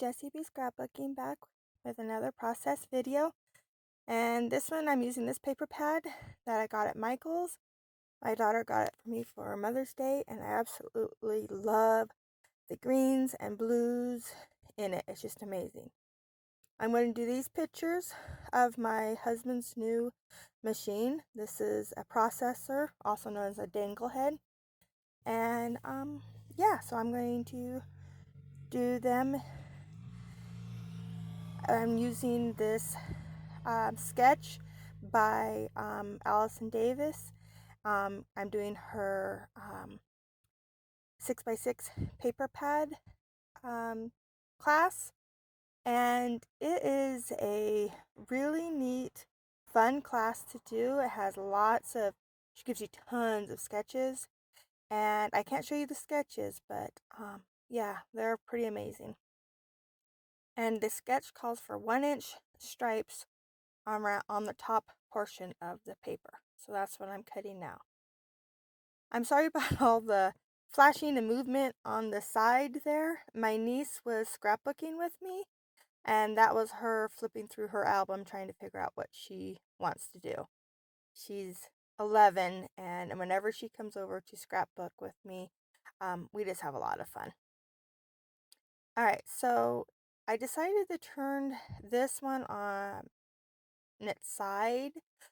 Jessie B Scrapbooking back with another process video. And this one I'm using this paper pad that I got at Michael's. My daughter got it for me for Mother's Day, and I absolutely love the greens and blues in it. It's just amazing. I'm going to do these pictures of my husband's new machine. This is a processor, also known as a dangle head. And yeah, so I'm going to do them. I'm using this sketch by Allison Davis. I'm doing her 6x6 paper pad class, and it is a really neat, fun class to do. It has she gives you tons of sketches, and I can't show you the sketches, but yeah, they're pretty amazing. And the sketch calls for 1-inch stripes on the top portion of the paper. So that's what I'm cutting now. I'm sorry about all the flashing and movement on the side there. My niece was scrapbooking with me, and that was her flipping through her album trying to figure out what she wants to do. She's 11, and whenever she comes over to scrapbook with me, we just have a lot of fun. All right, so I decided to turn this one on its side,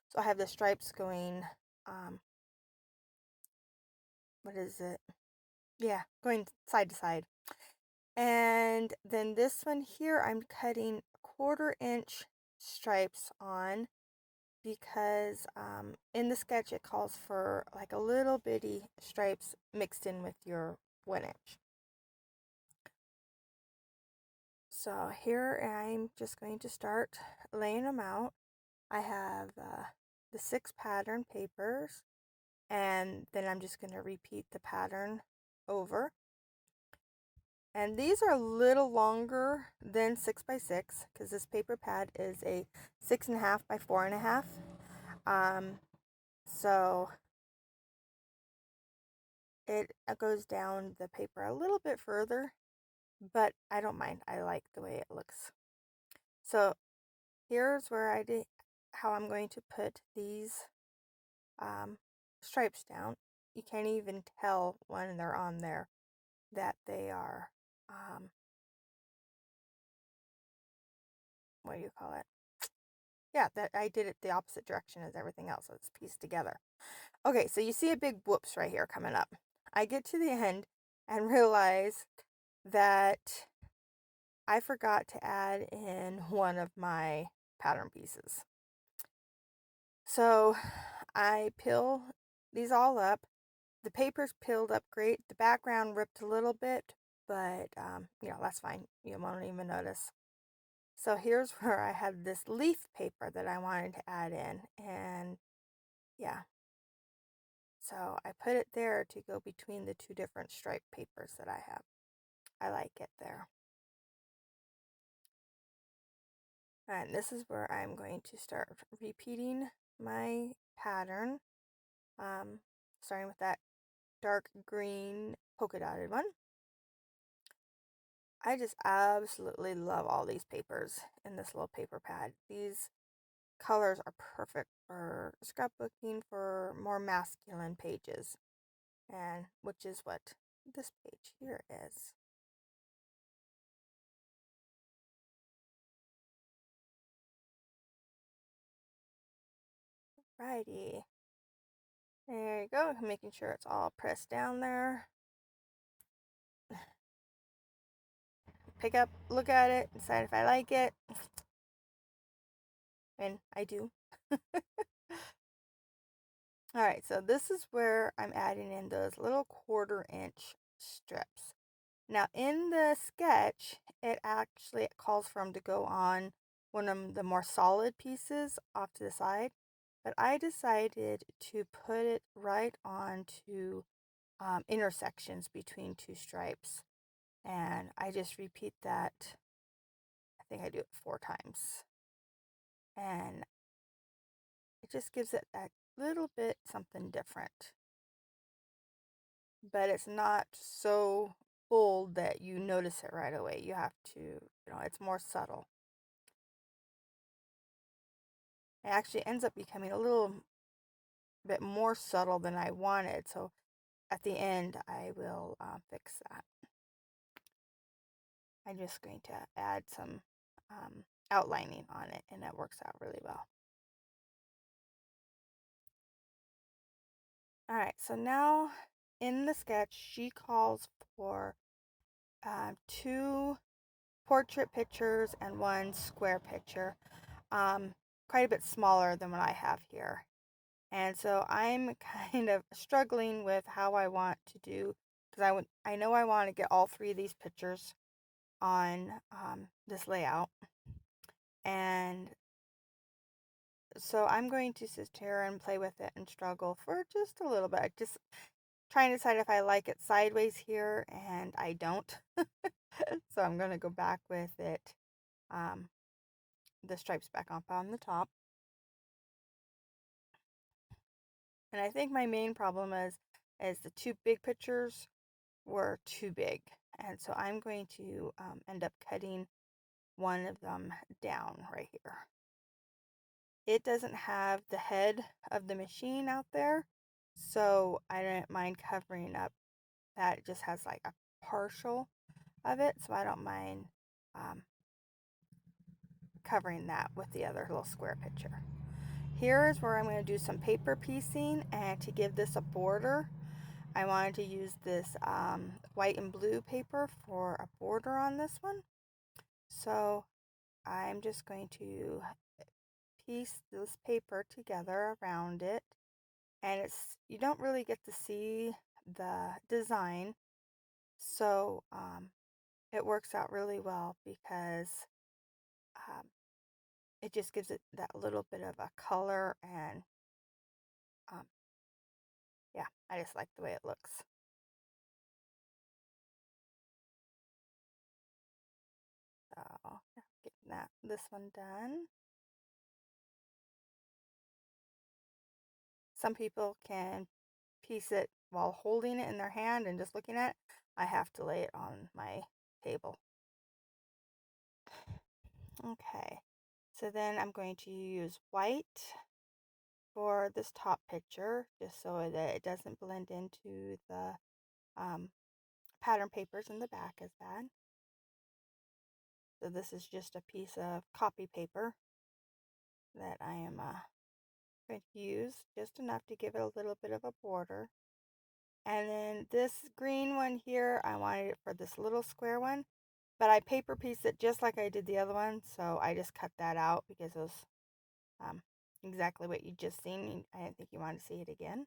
so I have the stripes going what is it, yeah, going side to side. And then this one here I'm cutting 1/4-inch stripes on because in the sketch it calls for like a little bitty stripes mixed in with your 1-inch. So here I'm just going to start laying them out. I have the 6 pattern papers, and then I'm just going to repeat the pattern over. And these are a little longer than 6x6 because this paper pad is a 6.5 by 4.5. So it goes down the paper a little bit further, but I don't mind. I like the way it looks. So here's where how I'm going to put these stripes down. You can't even tell when they're on there that they are, what do you call it? Yeah, that I did it the opposite direction as everything else, so it's pieced together. Okay, so you see a big whoops right here coming up. I get to the end and realize that I forgot to add in one of my pattern pieces. So I peel these all up. The paper's peeled up great. The background ripped a little bit, but that's fine. You won't even notice. So here's where I had this leaf paper that I wanted to add in, and yeah. So I put it there to go between the 2 different stripe papers that I have. I like it there. And this is where I'm going to start repeating my pattern, starting with that dark green polka dotted one. I just absolutely love all these papers in this little paper pad. These colors are perfect for scrapbooking for more masculine pages, and which is what this page here is. Righty. There you go. Making sure it's all pressed down there. Pick up, look at it, decide if I like it. And I do. Alright, so this is where I'm adding in those little 1/4-inch strips. Now in the sketch, it actually calls for them to go on one of the more solid pieces off to the side. But I decided to put it right onto intersections between 2 stripes. And I just repeat that. I think I do it 4 times. And it just gives it a little bit something different. But it's not so bold that you notice it right away. You have to, it's more subtle. It actually ends up becoming a little bit more subtle than I wanted. So at the end, I will fix that. I'm just going to add some outlining on it, and it works out really well. All right, so now in the sketch, she calls for 2 portrait pictures and 1 square picture, quite a bit smaller than what I have here. And so I'm kind of struggling with how I want to do, because I know I want to get all 3 of these pictures on this layout. And so I'm going to sit here and play with it and struggle for just a little bit. Just trying to decide if I like it sideways here, and I don't. So I'm going to go back with it, the stripes back up on the top. And I think my main problem is the 2 big pictures were too big. And so I'm going to end up cutting one of them down right here. It doesn't have the head of the machine out there, so I didn't mind covering up that. It just has like a partial of it, so I don't mind covering that with the other little square picture. Here is where I'm going to do some paper piecing, and to give this a border, I wanted to use this white and blue paper for a border on this one. So I'm just going to piece this paper together around it, and you don't really get to see the design, so it works out really well because um, it just gives it that little bit of a color, and um, yeah, I just like the way it looks. So getting this one done. Some people can piece it while holding it in their hand and just looking at it. I have to lay it on my table. Okay, so then I'm going to use white for this top picture, just so that it doesn't blend into the pattern papers in the back as bad. So this is just a piece of copy paper that I am going to use, just enough to give it a little bit of a border. And then this green one here, I wanted it for this little square one, but I paper pieced it just like I did the other one, so I just cut that out because it was exactly what you just seen. I didn't think you wanted to see it again.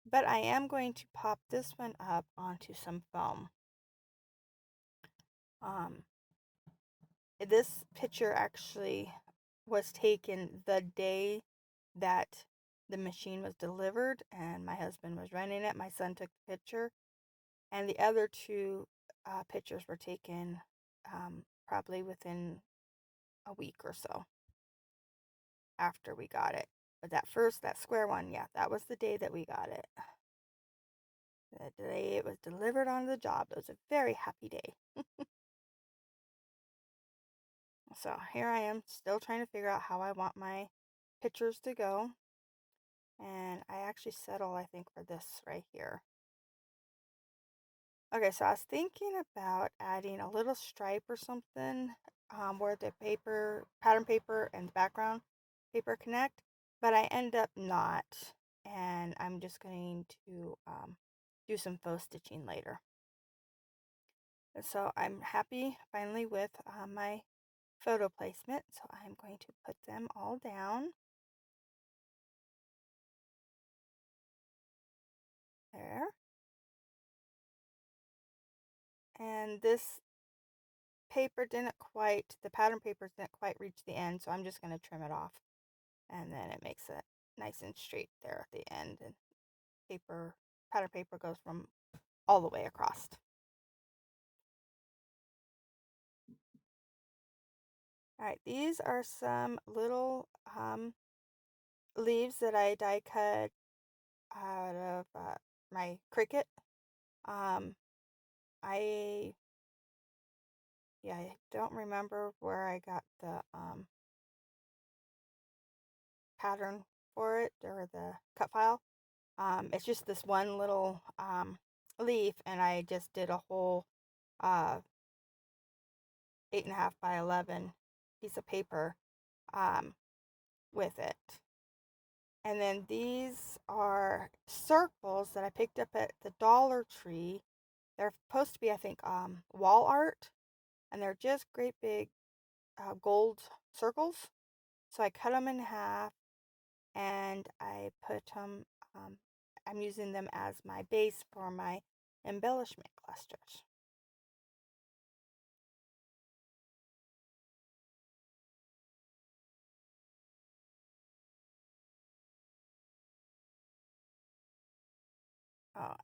But I am going to pop this one up onto some foam. This picture actually was taken the day that the machine was delivered, and my husband was running it. My son took the picture, and the other 2 pictures were taken probably within a week or so after we got it. But that square one, yeah, that was the day that we got it. The day it was delivered on the job. It was a very happy day. So here I am, still trying to figure out how I want my pictures to go. And I actually settle, I think, for this right here. Okay, so I was thinking about adding a little stripe or something where the pattern paper and the background paper connect, but I end up not. And I'm just going to do some faux stitching later. And so I'm happy finally with my photo placement, so I'm going to put them all down. There. And this the pattern paper didn't quite reach the end, so I'm just going to trim it off. And then it makes it nice and straight there at the end. And pattern paper goes from all the way across. All right, these are some little leaves that I die cut out of my Cricut. I don't remember where I got the pattern for it or the cut file. It's just this one little leaf, and I just did a whole 8.5 by 11 piece of paper um, with it. And then these are circles that I picked up at the Dollar Tree. They're supposed to be, I think, wall art, and they're just great big gold circles. So I cut them in half, and I put them, I'm using them as my base for my embellishment clusters.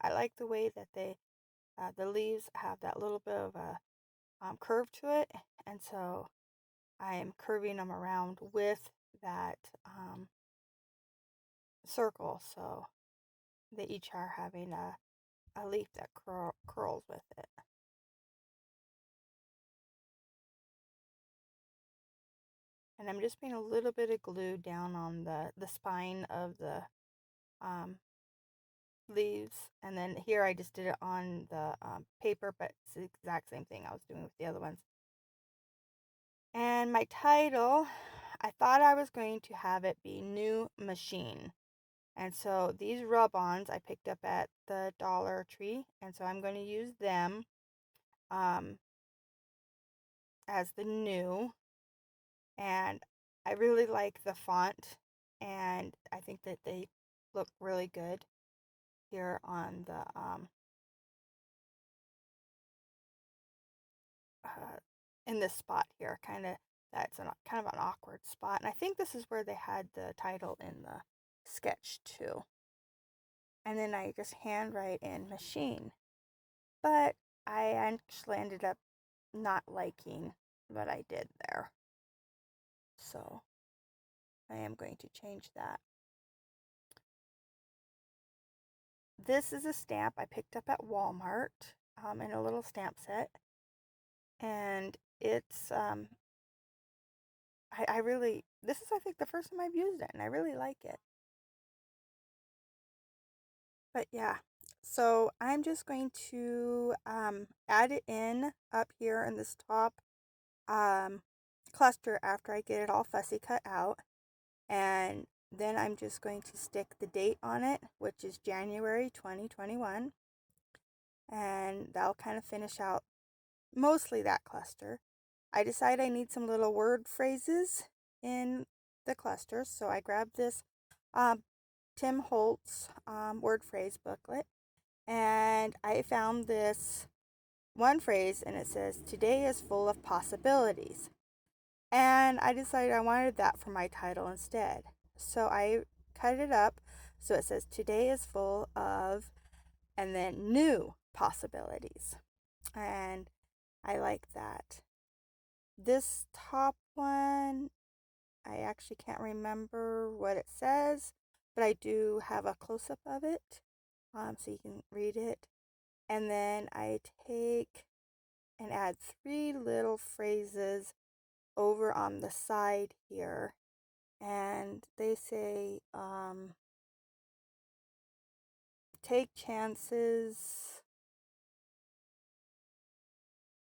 I like the way that the leaves have that little bit of a curve to it, and so I am curving them around with that circle, so they each are having a leaf that curls with it. And I'm just putting a little bit of glue down on the spine of the um, leaves, and then here I just did it on the paper, but it's the exact same thing I was doing with the other ones. And my title, I thought I was going to have it be New Machine. And so these rub-ons I picked up at the Dollar Tree, and so I'm going to use them um, as the new. And I really like the font, and I think that they look really good here on the in this spot here. Kind of that's kind of an awkward spot, and I think this is where they had the title in the sketch too. And then I just handwrite in machine, but I actually ended up not liking what I did there, so I am going to change that. This is a stamp I picked up at Walmart in a little stamp set, and it's I really, this is, I think, the first time I've used it, and I really like it. But yeah, so I'm just going to add it in up here in this top um, cluster after I get it all fussy cut out. And then I'm just going to stick the date on it, which is January 2021. And that'll kind of finish out mostly that cluster. I decide I need some little word phrases in the cluster, so I grabbed this um, Tim Holtz word phrase booklet, and I found this one phrase, and it says, "Today is full of possibilities." And I decided I wanted that for my title instead. So I cut it up so it says, "Today is full of," and then "new possibilities." And I like that. This top one, I actually can't remember what it says, but I do have a close up of it so you can read it. And then I take and add 3 little phrases over on the side here. And they say, take chances.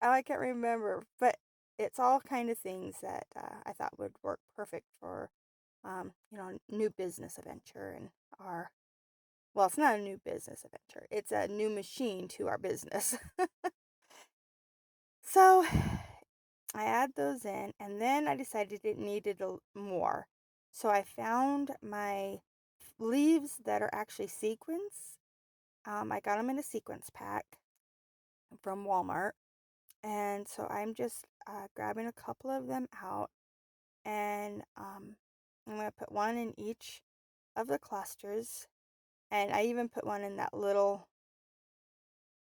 Oh, I can't remember, but it's all kind of things that I thought would work perfect for, new business adventure and our, well, it's not a new business adventure. It's a new machine to our business. So I add those in, and then I decided it needed more. So I found my leaves that are actually sequins. I got them in a sequence pack from Walmart. And so I'm just grabbing a couple of them out, and I'm going to put one in each of the clusters. And I even put one in that little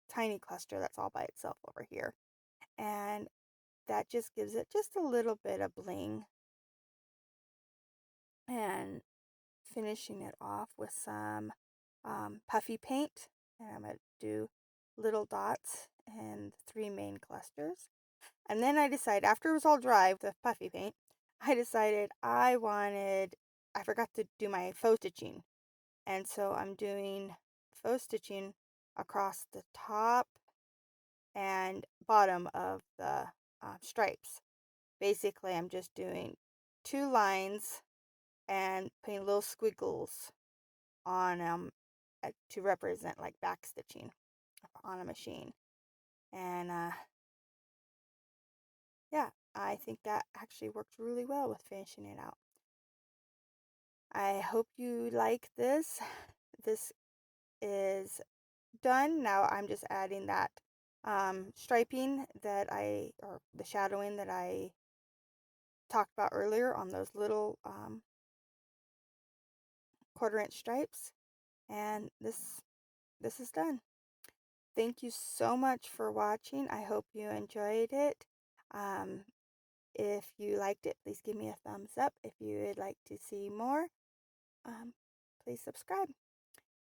tiny cluster that's all by itself over here. And that just gives it just a little bit of bling. And finishing it off with some puffy paint. And I'm going to do little dots and 3 main clusters. And then I decided, after it was all dry with the puffy paint, I decided I forgot to do my faux stitching. And so I'm doing faux stitching across the top and bottom of the stripes. Basically, I'm just doing 2 lines and putting little squiggles on them to represent like back stitching on a machine. And yeah, I think that actually worked really well with finishing it out. I hope you like this. This is done. Now I'm just adding that striping or the shadowing that I talked about earlier on those little 1/4 inch stripes. And this is done. Thank you so much for watching. I hope you enjoyed it. Um, if you liked it, please give me a thumbs up. If you would like to see more, please subscribe.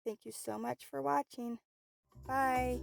Thank you so much for watching. Bye.